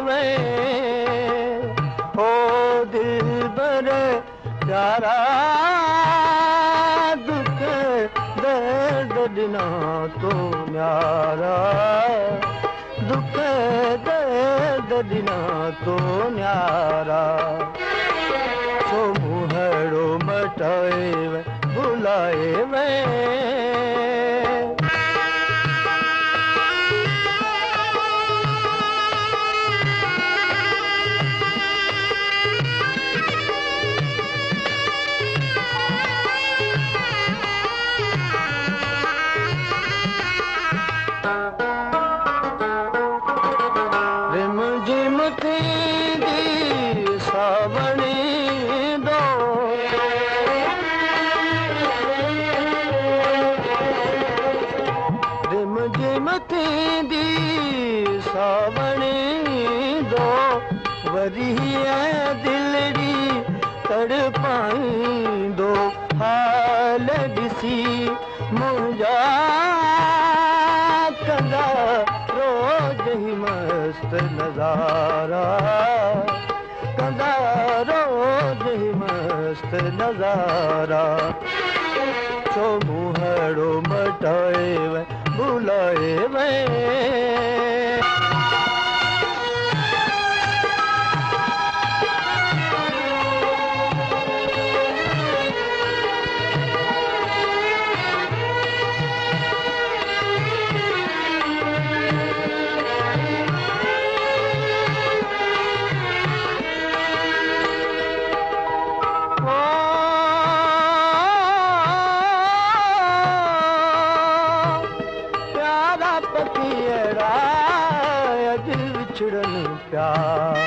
वे हो दिलबर प्यारा दुख दर्द दिना तो न्यारा दुख दर्द दिना तो न्यारा सो मुहड़ो मटाए वे बुलाए वे दिलड़ी तड़पाईंदो हाल ॾिसी मुंहिंजा कंदा रोज़ ही मस्त नज़ारा कंदा रोज़ ही मस्त नज़ारा छो मुहड़ो मटाए वे बुलाए वे प्यार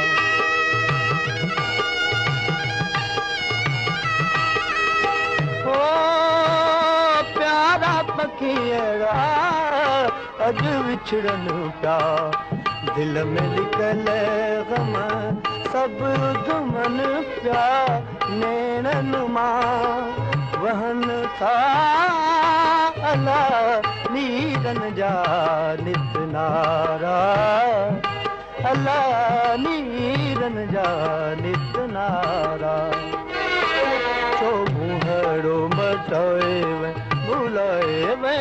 ओ प्यारा पखियड़ा अज विछड़न प्यार दिल में लिखल गम सब दुमन प्यार नैनन मां वहन था अल्लाह नीरन जा नित नारा अल्लाह नीरन जा नित नारा छो मुहड़ो मटाए वे बुलाए वे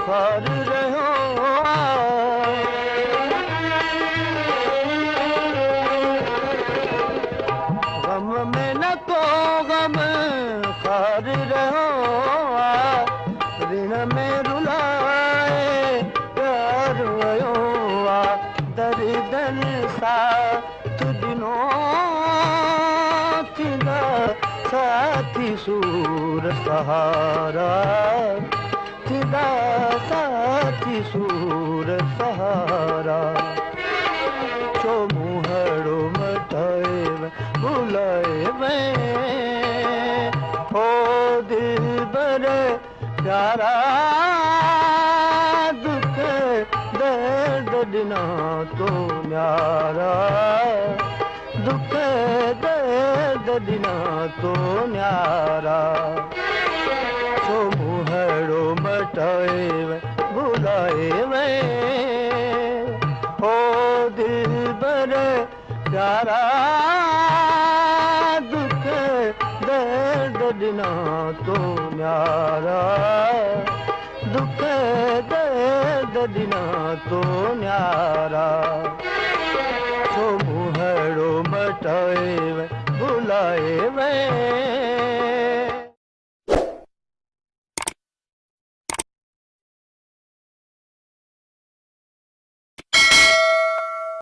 खार रहो गम में न को गम खार रहो ऋण में रुलाए प्यार वयो दर्दन साथ दिनों थींदा साथी सूर सहारा थींदा साथी सूर सहारा छो मुहड़ो मटाए वे बुलाए वे हो दिलबर प्यारा दुख दर्द दिना तो न्यारा दुख दर्द दिना तो न्यारा छो मुहड़ो मटाए वे बुलाए वे हो दिलबर प्यारा दुख दर्द दिना तो न्यारा दुख दर्द दिना तो न्यारा छो मुहड़ो मटाए वे बुलाए वे